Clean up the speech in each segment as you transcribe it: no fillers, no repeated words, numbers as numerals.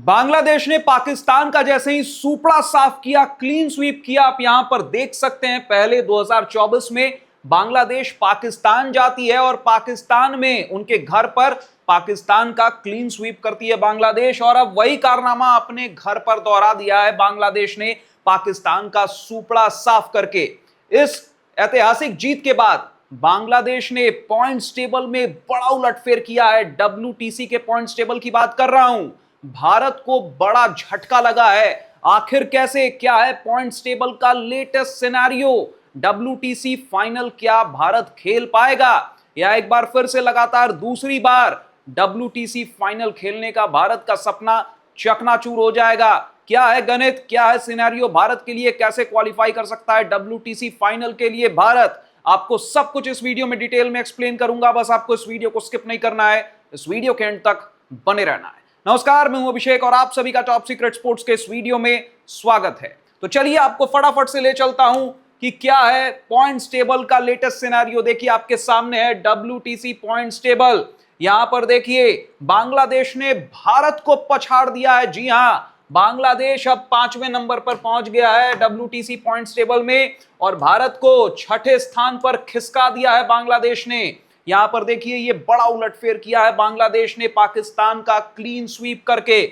बांग्लादेश ने पाकिस्तान का जैसे ही सुपड़ा साफ किया, क्लीन स्वीप किया। आप यहां पर देख सकते हैं, पहले 2024 में बांग्लादेश पाकिस्तान जाती है और पाकिस्तान में उनके घर पर पाकिस्तान का क्लीन स्वीप करती है बांग्लादेश। और अब वही कारनामा अपने घर पर दोहरा दिया है बांग्लादेश ने, पाकिस्तान का सुपड़ा साफ करके। इस ऐतिहासिक जीत के बाद बांग्लादेश ने पॉइंट्स टेबल में बड़ा उलटफेर किया है। WTC के पॉइंट्स टेबल की बात कर रहा हूं। भारत को बड़ा झटका लगा है। आखिर कैसे, क्या है पॉइंट्स टेबल का लेटेस्ट सिनेरियो? WTC फाइनल क्या भारत खेल पाएगा, या एक बार फिर से लगातार दूसरी बार WTC फाइनल खेलने का भारत का सपना चकनाचूर हो जाएगा? क्या है गणित, क्या है सिनेरियो भारत के लिए? कैसे क्वालिफाई कर सकता है WTC फाइनल के लिए भारत? आपको सब कुछ इस वीडियो में डिटेल में एक्सप्लेन करूंगा। बस आपको इस वीडियो को स्किप नहीं करना है, इस वीडियो के एंड तक बने रहना है। नमस्कार, मैं हूं अभिषेक और आप सभी का टॉप सीक्रेट स्पोर्ट्स के इस वीडियो में स्वागत है। तो चलिए आपको फटाफट से ले चलता हूं कि क्या है पॉइंट्स टेबल का लेटेस्ट सिनेरियो। देखिए आपके सामने है WTC पॉइंट्स टेबल। यहां पर देखिए बांग्लादेश ने भारत को पछाड़ दिया है। जी हां, बांग्लादेश अब 5वें नंबर पर पहुंच गया है WTC पॉइंट्स टेबल में और भारत को 6ठे स्थान पर खिसका दिया है बांग्लादेश ने। यहां पर देखिए ये बड़ा उलटफेर किया है बांग्लादेश ने पाकिस्तान का क्लीन स्वीप करके।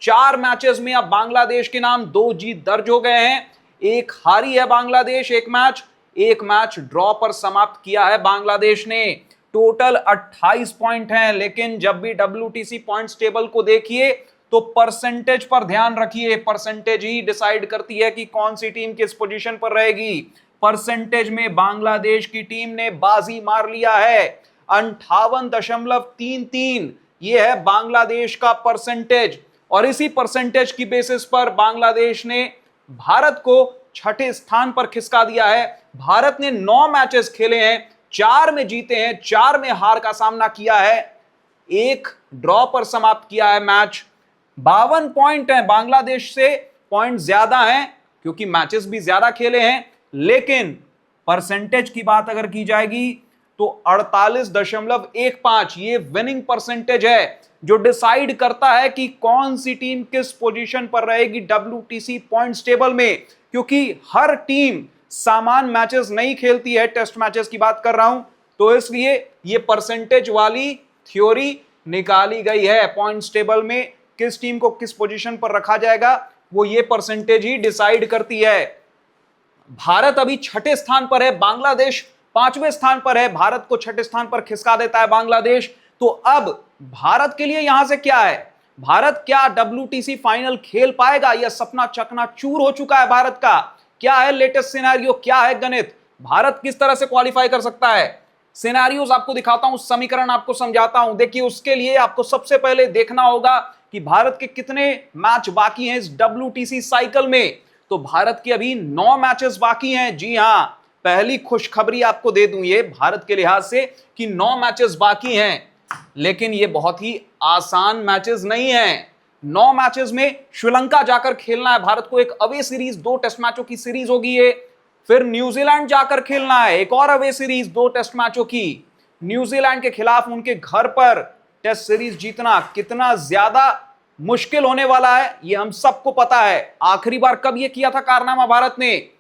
4 मैचेस में अब बांग्लादेश के नाम 2 जीत दर्ज हो गए हैं। एक हारी है बांग्लादेश, एक मैच ड्रॉ पर समाप्त किया है बांग्लादेश ने। टोटल 28 पॉइंट हैं, लेकिन जब भी WTC पॉइंट्स टेबल को देखिए तो परसेंटेज पर ध्यान रखिए। परसेंटेज ही डिसाइड करती है कि कौन सी टीम किस पोजीशन पर रहेगी। परसेंटेज में बांग्लादेश की टीम ने बाजी मार लिया है। 58.33 ये है बांग्लादेश का परसेंटेज, और इसी परसेंटेज की बेसिस पर बांग्लादेश ने भारत को 6ठे स्थान पर खिसका दिया है। भारत ने 9 मैचेस खेले हैं, 4 में जीते हैं, 4 में हार का सामना किया है, एक ड्रॉ पर समाप्त किया है मैच। 52 पॉइंट हैं, बांग्लादेश से पॉइंट ज्यादा हैं क्योंकि मैचेस भी ज्यादा खेले हैं, लेकिन परसेंटेज की बात अगर की जाएगी तो 48.15 ये विनिंग परसेंटेज है, जो डिसाइड करता है कि कौन सी टीम किस पोजीशन पर रहेगी WTC पॉइंट्स टेबल में। क्योंकि हर टीम समान मैचेस नहीं खेलती है, टेस्ट मैचेस की बात कर रहा हूं, तो इसलिए ये परसेंटेज वाली थ्योरी निकाली गई है। पॉइंट्स टेबल में किस टीम को किस पोजीशन पर रखा जाएगा वो ये परसेंटेज ही डिसाइड करती है। भारत अभी 6ठे स्थान पर है, बांग्लादेश 5वें स्थान पर है। भारत को 6ठे स्थान पर खिसका देता है बांग्लादेश। तो अब भारत के लिए यहां से क्या है? भारत क्या WTC फाइनल खेल पाएगा? यह सपना चकनाचूर हो चुका है भारत का। क्या है लेटेस्ट सिनेरियो, क्या है गणित? भारत किस तरह से क्वालिफाई कर सकता है? सिनेरियोज आपको दिखाता हूं, समीकरण आपको समझाता हूं। देखिए उसके लिए आपको सबसे पहले देखना होगा कि भारत के कितने मैच बाकी हैं इस WTC साइकिल में। तो भारत के अभी 9 मैचेस बाकी हैं। जी हां, पहली खुशखबरी आपको दे दूं ये भारत के लिहाज से कि 9 मैचेस बाकी हैं, लेकिन ये बहुत ही आसान मैचेस नहीं हैं। 9 मैचेस में श्रीलंका जाकर खेलना है भारत को, एक अवे सीरीज, 2 टेस्ट मैचों की सीरीज होगी ये। फिर न्यूजीलैंड जाकर खेलना है, एक और अवे सीरीज, 2 टेस्ट मैचों की। न्यूजीलैंड के खिलाफ उनके घर पर टेस्ट सीरीज जीतना कितना ज्यादा मुश्किल होने वाला है ये हम सबको पता है। आखिरी बार कब ये किया था कारनामा भारत ने?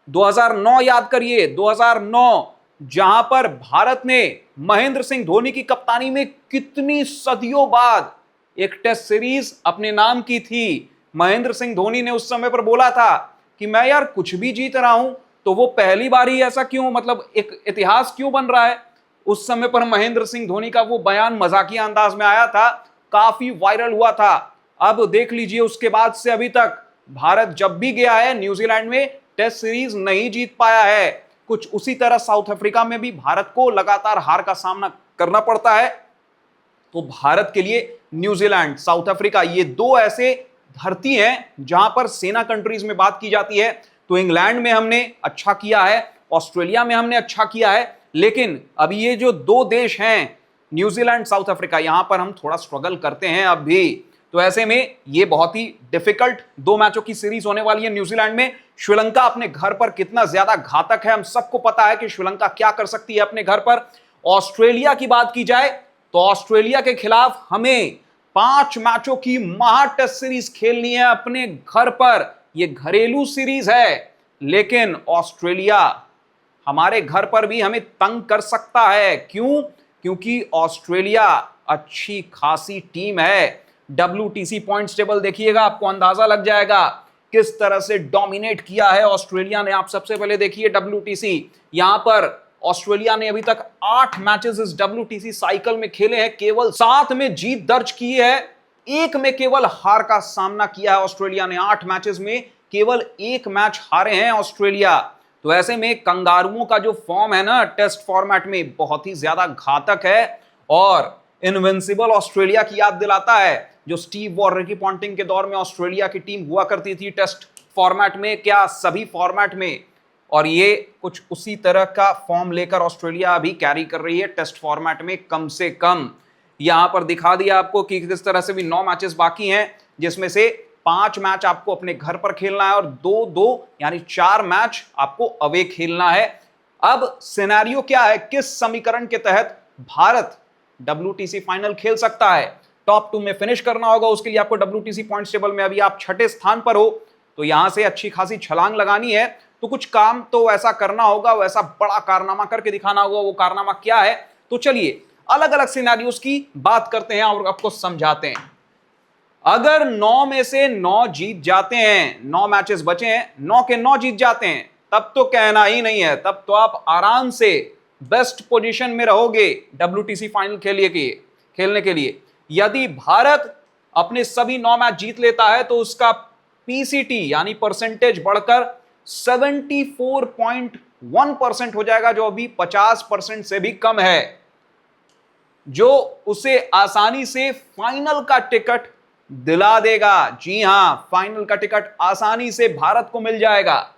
2009 याद करिए, 2009, जहां पर भारत ने महेंद्र सिंह धोनी की कप्तानी में कितनी सदियों बाद एक टेस्ट सीरीज अपने नाम की थी। महेंद्र सिंह धोनी ने उस समय पर बोला था कि मैं यार कुछ भी जीत रहा हूं, तो वो पहली बार ही ऐसा क्यों, मतलब एक इतिहास क्यों बन रहा है? उस समय पर महेंद्र सिंह धोनी का वो बयान मजाकिया अंदाज में आया था, काफी वायरल हुआ था। अब देख लीजिए उसके बाद से अभी तक भारत जब भी गया है न्यूजीलैंड में टेस्ट सीरीज नहीं जीत पाया है। कुछ उसी तरह साउथ अफ्रीका में भी भारत को लगातार हार का सामना करना पड़ता है। तो भारत के लिए न्यूजीलैंड, साउथ अफ्रीका, ये 2 ऐसे धरती हैं जहां पर सेना कंट्रीज में बात की जाती है। तो इंग्लैंड में हमने अच्छा किया है, ऑस्ट्रेलिया में हमने अच्छा किया है, लेकिन अभी ये जो 2 देश हैं न्यूजीलैंड, साउथ अफ्रीका, यहां पर हम थोड़ा स्ट्रगल करते हैं अब भी। तो ऐसे में ये बहुत ही डिफिकल्ट 2 मैचों की सीरीज होने वाली है न्यूजीलैंड में। श्रीलंका अपने घर पर कितना ज्यादा घातक है, हम सबको पता है कि श्रीलंका क्या कर सकती है अपने घर पर। ऑस्ट्रेलिया की बात की जाए तो ऑस्ट्रेलिया के खिलाफ हमें 5 मैचों की महा टेस्ट सीरीज खेलनी है अपने घर पर। यह घरेलू सीरीज है, लेकिन ऑस्ट्रेलिया हमारे घर पर भी हमें तंग कर सकता है। क्यों? क्योंकि ऑस्ट्रेलिया अच्छी खासी टीम है। WTC पॉइंट्स टेबल देखिएगा, आपको अंदाजा लग जाएगा किस तरह से डोमिनेट किया है ऑस्ट्रेलिया ने। आप सबसे पहले देखिए WTC, यहां पर ऑस्ट्रेलिया ने अभी तक 8 मैचेस इस WTC साइकिल में खेले हैं, केवल 7 में जीत दर्ज की है, 1 में केवल हार का सामना किया है ऑस्ट्रेलिया ने। 8 मैचेस में केवल 1 मैच हारे हैं ऑस्ट्रेलिया। तो ऐसे में कंगारुओं का जो फॉर्म है ना टेस्ट फॉर्मेट में, बहुत ही ज्यादा घातक है और इनविंसिबल ऑस्ट्रेलिया की याद दिलाता है, जो स्टीव वॉर, रिकी पॉन्टिंग के दौर में ऑस्ट्रेलिया की टीम हुआ करती थी टेस्ट फॉर्मेट में, क्या सभी फॉर्मेट में। और ये कुछ उसी तरह का फॉर्म लेकर ऑस्ट्रेलिया अभी कैरी कर रही है टेस्ट फॉर्मेट में। कम से कम यहां पर दिखा दिया आपको कि किस तरह से भी 9 मैचेस बाकी हैं, जिसमें से 5 मैच आपको अपने घर पर खेलना है और 2-2 यानी 4 मैच आपको अवे खेलना है। अब सिनेरियो क्या है, किस समीकरण के तहत भारत WTC फाइनल खेल सकता है? टॉप 2 में फिनिश करना होगा, उसके लिए आपको WTC पॉइंट्स टेबल में अभी आप 6ठे स्थान पर हो, तो यहां से अच्छी खासी छलांग लगानी है। तो कुछ काम तो ऐसा करना होगा, वैसा बड़ा कारनामा करके दिखाना होगा। वो कारनामा क्या है? तो चलिए अलग अलग सिनेरियोस की बात करते हैं और आपको समझाते हैं। अगर 9 में से 9 जीत जाते हैं, 9 मैचेस बचे हैं, 9 के 9 जीत जाते हैं, तब तो कहना ही नहीं है, तब तो आप आराम से बेस्ट पोजीशन में रहोगे WTC फाइनल खेलने के लिए। यदि भारत अपने सभी 9 मैच जीत लेता है तो उसका PCT यानी परसेंटेज बढ़कर 74.1% हो जाएगा, जो अभी 50% से भी कम है, जो उसे आसानी से फाइनल का टिकट दिला देगा। जी हां, फाइनल का टिकट आसानी से भारत को मिल जाएगा।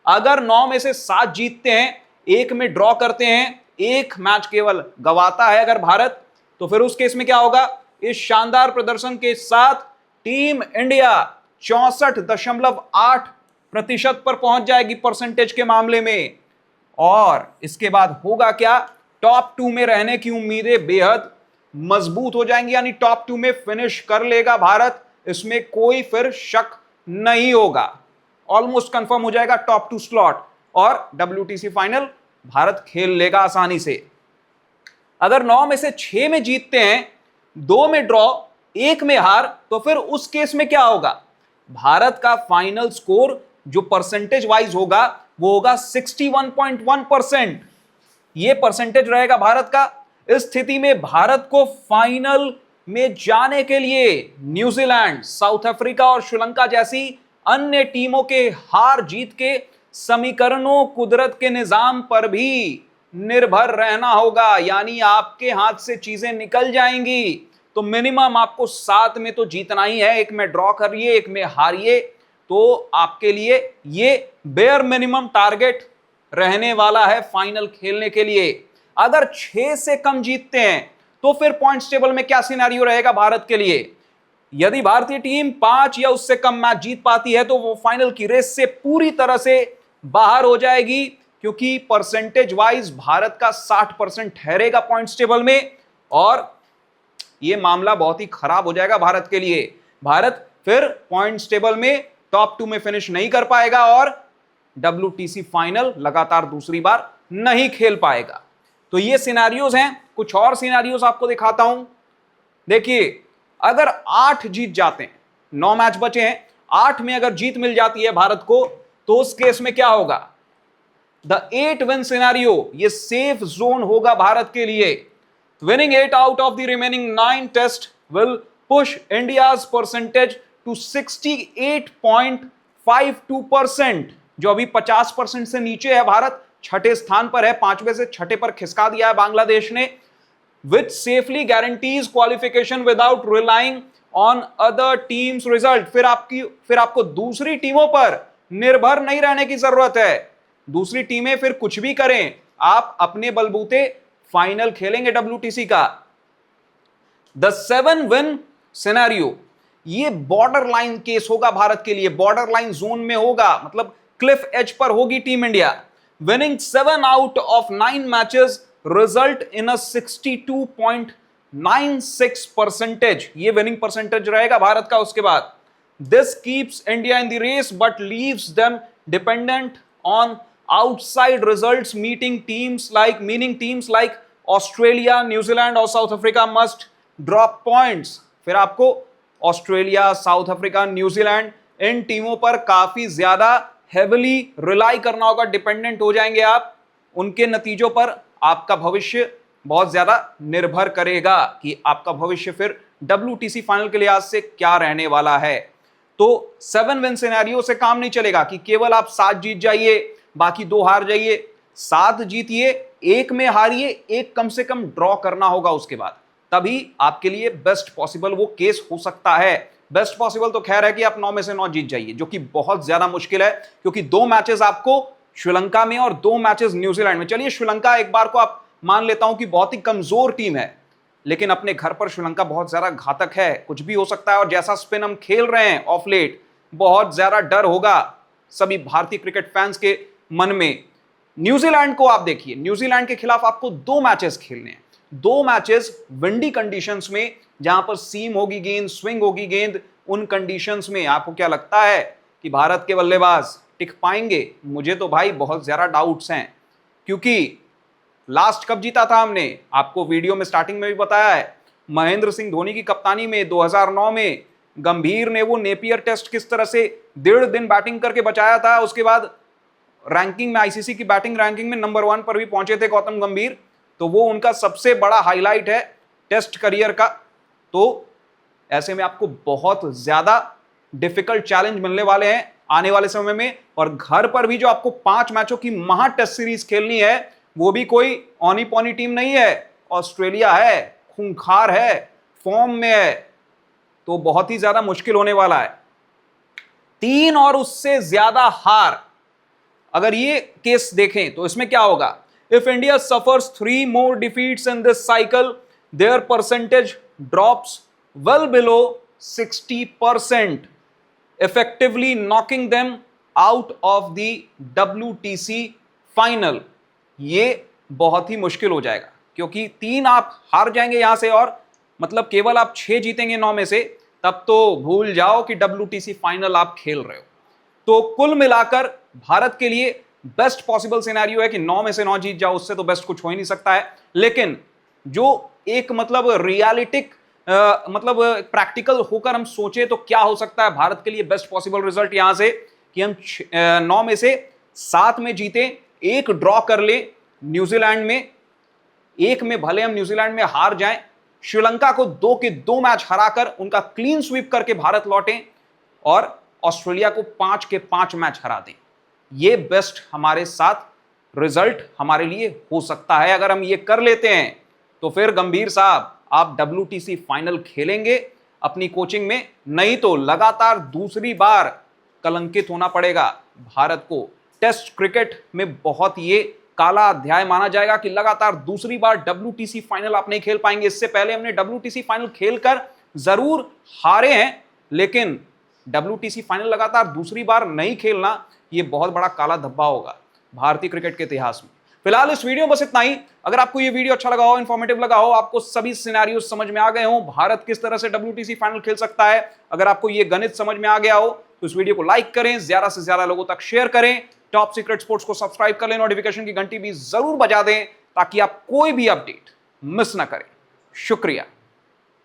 अगर 9 में से 7 जीतते हैं, 1 में ड्रॉ करते हैं, 1 मैच केवल गवाता है अगर भारत, तो फिर उस केस में क्या होगा? इस शानदार प्रदर्शन के साथ टीम इंडिया 64.8% पर पहुंच जाएगी परसेंटेज के मामले में। और इसके बाद होगा क्या? टॉप 2 में रहने की उम्मीदें बेहद मजबूत हो जाएंगी, यानी टॉप 2 में फिनिश कर लेगा भारत, इसमें कोई फिर शक नहीं होगा। ऑलमोस्ट कंफर्म हो जाएगा टॉप 2 स्लॉट और WTC फाइनल भारत खेल लेगा आसानी से। अगर 9 में से 6 में जीतते हैं, 2 में ड्रॉ, 1 में हार, तो फिर उस केस में क्या होगा? भारत का फाइनल स्कोर जो परसेंटेज वाइज होगा वो होगा 61.1%। ये परसेंटेज रहेगा भारत का। इस स्थिति में भारत को फाइनल में जाने के लिए न्यूजीलैंड, साउथ अफ्रीका और श्रीलंका जैसी अन्य टीमों के हार जीत के समीकरणों, कुदरत के निजाम पर भी निर्भर रहना होगा, यानी आपके हाथ से चीजें निकल जाएंगी। तो मिनिमम आपको 7 में तो जीतना ही है, 1 में ड्रॉ करिए, 1 में हारिए, तो आपके लिए ये बेयर मिनिमम टारगेट रहने वाला है फाइनल खेलने के लिए। अगर 6 से कम जीतते हैं तो फिर पॉइंट्स टेबल में क्या सिनेरियो रहेगा भारत के लिए? यदि भारतीय टीम 5 या उससे कम मैच जीत पाती है तो वो फाइनल की रेस से पूरी तरह से बाहर हो जाएगी, क्योंकि परसेंटेज वाइज भारत का 60% ठहरेगा पॉइंट्स टेबल में, और यह मामला बहुत ही खराब हो जाएगा भारत के लिए। भारत फिर पॉइंट्स टेबल में टॉप 2 में फिनिश नहीं कर पाएगा और WTC फाइनल लगातार दूसरी बार नहीं खेल पाएगा। तो ये सिनेरियोज हैं। कुछ और सिनेरियोज आपको दिखाता हूं। देखिए, अगर 8 जीत जाते हैं, 9 मैच बचे हैं, 8 में अगर जीत मिल जाती है भारत को, तो उस केस में क्या होगा? द 8 विन सिनेरियो, ये सेफ जोन होगा भारत के लिए। Winning 8 out of the remaining 9 test will push India's percentage to 68.52%, जो अभी 50% से नीचे है। भारत 6ठे स्थान पर है, 5वें से 6ठे पर खिसका दिया है बांग्लादेश ने, which safely guarantees qualification without relying on other teams result। फिर आपको दूसरी टीमों पर निर्भर नहीं रहने की जरूरत है। दूसरी टीमें फिर कुछ भी करें, आप अपने बलबूते फाइनल खेलेंगे WTC का। द 7 विन सिनेरियो, ये बॉर्डर लाइन केस होगा भारत के लिए, बॉर्डर लाइन जोन में होगा, मतलब क्लिफ एज पर होगी team India. Winning 7 out of 9 matches result in a 62 96%, ये विनिंग परसेंटेज रहेगा भारत का। उसके बाद this keeps India in the race but leaves them dependent on outside results meaning teams like Australia, New Zealand और South Africa must drop points. फिर आपको Australia, South Africa, New Zealand इन टीमों पर काफी ज्यादा हेविली रिलाई करना होगा, डिपेंडेंट हो जाएंगे आप। उनके नतीजों पर आपका भविष्य बहुत ज्यादा निर्भर करेगा कि आपका भविष्य फिर WTC फाइनल के लिहाज से क्या रहने वाला है। तो 7 विन सिनेरियो से काम नहीं चलेगा कि केवल आप 7 जीत जाइए बाकी 2 हार जाइए। 7 जीतिए, 1 में हारिए, 1 कम से कम ड्रॉ करना होगा उसके बाद, तभी आपके लिए बेस्ट पॉसिबल वो केस हो सकता है। बेस्ट पॉसिबल तो खैर है कि आप 9 में से 9 जीत जाइए, जो कि बहुत ज्यादा मुश्किल है क्योंकि 2 मैचेस आपको श्रीलंका में और 2 मैचेस न्यूजीलैंड में। चलिए श्रीलंका एक बार को आप मान लेता हूं कि बहुत ही कमजोर टीम है, लेकिन अपने घर पर श्रीलंका बहुत ज्यादा घातक है, कुछ भी हो सकता है। और जैसा स्पिन हम खेल रहे हैं ऑफ लेट, बहुत ज्यादा डर होगा सभी भारतीय क्रिकेट फैंस के मन में। न्यूजीलैंड को आप देखिए, न्यूजीलैंड के खिलाफ आपको 2 मैचेस खेलने हैं, 2 मैचेस विंडी कंडीशंस में, जहां पर सीम होगी गेंद, स्विंग होगी गेंद। उन कंडीशंस में आपको क्या लगता है कि भारत के बल्लेबाज टिक पाएंगे? मुझे तो भाई बहुत ज्यादा डाउट्स हैं, क्योंकि लास्ट कब जीता था हमने, आपको वीडियो में स्टार्टिंग में भी बताया है, महेंद्र सिंह धोनी की कप्तानी में 2009 में गंभीर ने वो नेपियर टेस्ट किस तरह से 1.5 दिन बैटिंग करके बचाया था। उसके बाद रैंकिंग में, ICC की बैटिंग रैंकिंग में नंबर 1 पर भी पहुंचे थे गौतम गंभीर। तो वो उनका सबसे बड़ा हाईलाइट है टेस्ट करियर का। तो ऐसे में आपको बहुत ज्यादा डिफिकल्ट चैलेंज मिलने वाले हैं आने वाले समय में। और घर पर भी जो आपको 5 मैचों की महा टेस्ट सीरीज खेलनी है, वो भी कोई औनी पौनी टीम नहीं है। ऑस्ट्रेलिया है, खूंखार है, फॉर्म में है, तो बहुत ही ज्यादा मुश्किल होने वाला है। 3 और उससे ज्यादा हार, अगर ये केस देखें तो इसमें क्या होगा? If India suffers 3 more defeats in this cycle, their percentage drops well below 60%, effectively knocking them out of the WTC final। ये बहुत ही मुश्किल हो जाएगा क्योंकि 3 आप हार जाएंगे यहां से, और मतलब केवल आप 6 जीतेंगे 9 में से, तब तो भूल जाओ कि WTC फाइनल आप खेल रहे हो। तो कुल मिलाकर भारत के लिए बेस्ट पॉसिबल सिनेरियो है कि 9 में से 9 जीत जाओ, उससे तो बेस्ट कुछ हो ही नहीं सकता है। लेकिन जो एक मतलब रियलिटिक मतलब प्रैक्टिकल होकर हम सोचे तो क्या हो सकता है भारत के लिए बेस्ट पॉसिबल रिजल्ट यहां से, कि हम 9 में से 7 में जीते, 1 ड्रॉ कर ले न्यूजीलैंड में, 1 में भले हम न्यूजीलैंड में हार जाएं, श्रीलंका को 2 के 2 मैच हराकर उनका क्लीन स्वीप करके भारत लौटें, और ऑस्ट्रेलिया को 5 के 5 मैच हरा दें। ये बेस्ट हमारे साथ रिजल्ट हमारे लिए हो सकता है। अगर हम ये कर लेते हैं तो फिर गंभीर साहब आप WTC फाइनल खेलेंगे अपनी कोचिंग में, नहीं तो लगातार दूसरी बार कलंकित होना पड़ेगा भारत को। टेस्ट क्रिकेट में बहुत ये काला अध्याय माना जाएगा कि लगातार दूसरी बार WTC फाइनल आप नहीं खेल पाएंगे। इससे पहले हमने WTC फाइनल खेलकर जरूर हारे हैं, लेकिन WTC फाइनल लगातार दूसरी बार नहीं खेलना, ये बहुत बड़ा काला धब्बा होगा भारतीय क्रिकेट के इतिहास में। फिलहाल इस वीडियो में बस इतना ही। अगर आपको ये वीडियो अच्छा लगा हो, इंफॉर्मेटिव लगा हो, आपको सभी सिनेरियो समझ में आ गए हो, भारत किस तरह से WTC फाइनल खेल सकता है, अगर आपको ये गणित समझ में आ गया हो, तो इस वीडियो को लाइक करें, ज्यादा से ज्यादा लोगों तक शेयर करें, टॉप सीक्रेट स्पोर्ट्स को सब्सक्राइब कर लें, नोटिफिकेशन की घंटी भी जरूर बजा दें ताकि आप कोई भी अपडेट मिस ना करें। शुक्रिया।